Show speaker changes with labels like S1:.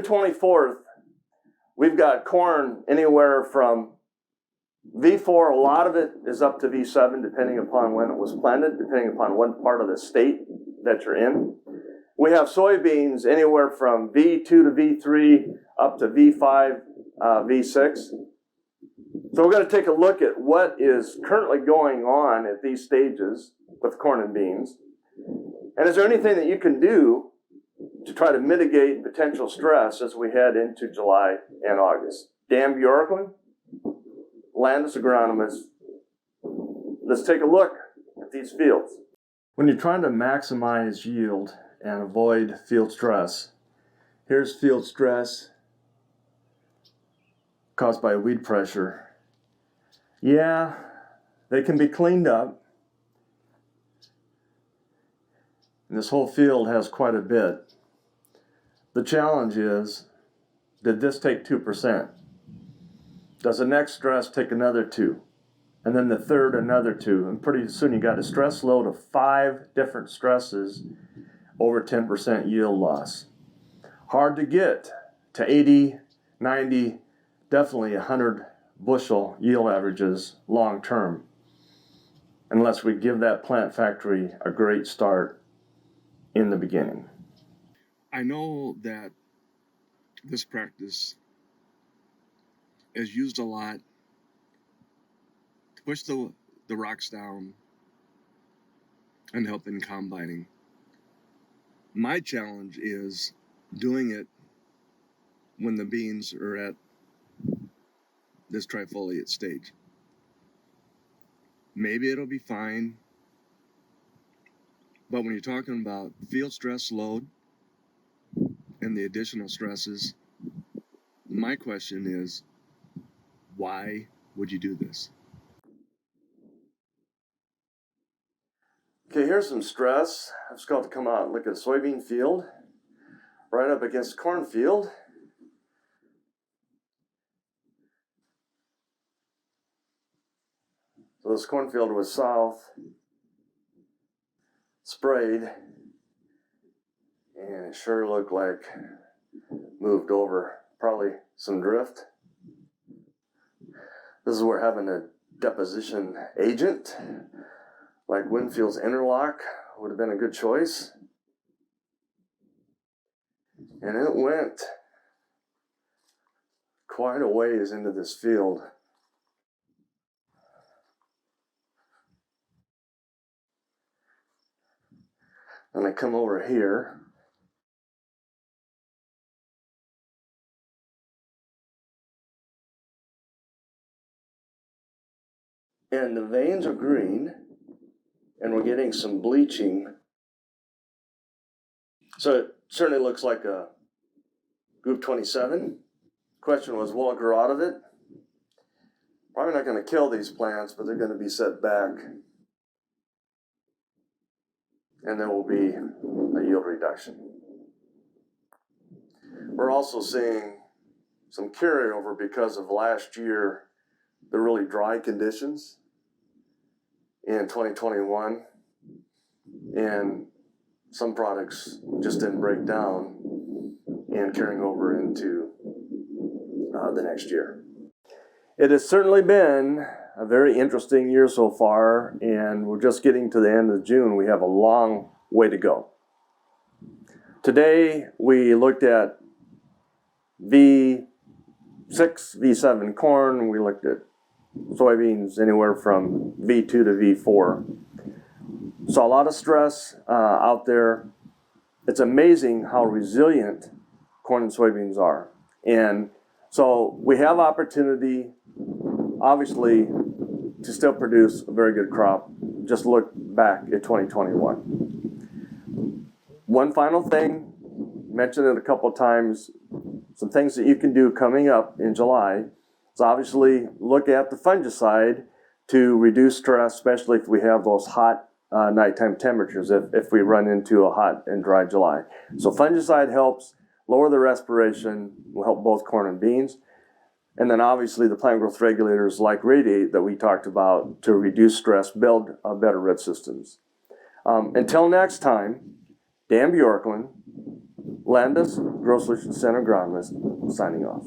S1: June 24th, we've got corn anywhere from V4, a lot of it is up to V7, depending upon when it was planted, depending upon what part of the state that you're in. We have soybeans anywhere from V2 to V3 up to V5, V6. So we're going to take a look at what is currently going on at these stages with corn and beans. And is there anything that you can do to try to mitigate potential stress as we head into July and August? Dan Bjorklund, Landis agronomist. Let's take a look at these fields. When you're trying to maximize yield and avoid field stress, here's field stress caused by weed pressure. Yeah, they can be cleaned up. And this whole field has quite a bit. The challenge is, did this take 2%? Does the next stress take another 2? And then the third, another 2. And pretty soon you got a stress load of 5 different stresses, over 10% yield loss. Hard to get to 80, 90, definitely 100 bushel yield averages long term, unless we give that plant factory a great start in the beginning.
S2: I know that this practice is used a lot to push the rocks down and help in combining. My challenge is doing it when the beans are at this trifoliate stage. Maybe it'll be fine, but when you're talking about field stress load and the additional stresses, my question is, why would you do this?
S1: Okay, here's some stress. I've just got to come out and look at a soybean field right up against the corn field. So this cornfield was south, sprayed, and it sure looked like moved over, probably some drift. This is where having a deposition agent like Winfield's Interlock would have been a good choice. And it went quite a ways into this field. And I come over here. And the veins are green, and we're getting some bleaching. So it certainly looks like a Group 27. Question was, will it grow out of it? Probably not going to kill these plants, but they're going to be set back. And there will be a yield reduction. We're also seeing some carryover because of last year, the really dry conditions in 2021. And some products just didn't break down and carrying over into the next year. It has certainly been a very interesting year so far, and we're just getting to the end of June. We have a long way to go. Today, we looked at V6, V7 corn. We looked at soybeans anywhere from V2 to V4. Saw a lot of stress out there. It's amazing how resilient corn and soybeans are. And so we have opportunity, obviously, to still produce a very good crop. Just look back at 2021. One final thing, mentioned it a couple of times, some things that you can do coming up in July is obviously look at the fungicide to reduce stress, especially if we have those hot nighttime temperatures, if we run into a hot and dry July. So fungicide helps lower the respiration, will help both corn and beans. And then obviously the plant growth regulators like Radiate that we talked about to reduce stress, build better root systems. Until next time, Dan Bjorklund, Landis, Grow Solutions Center Agronomist, signing off.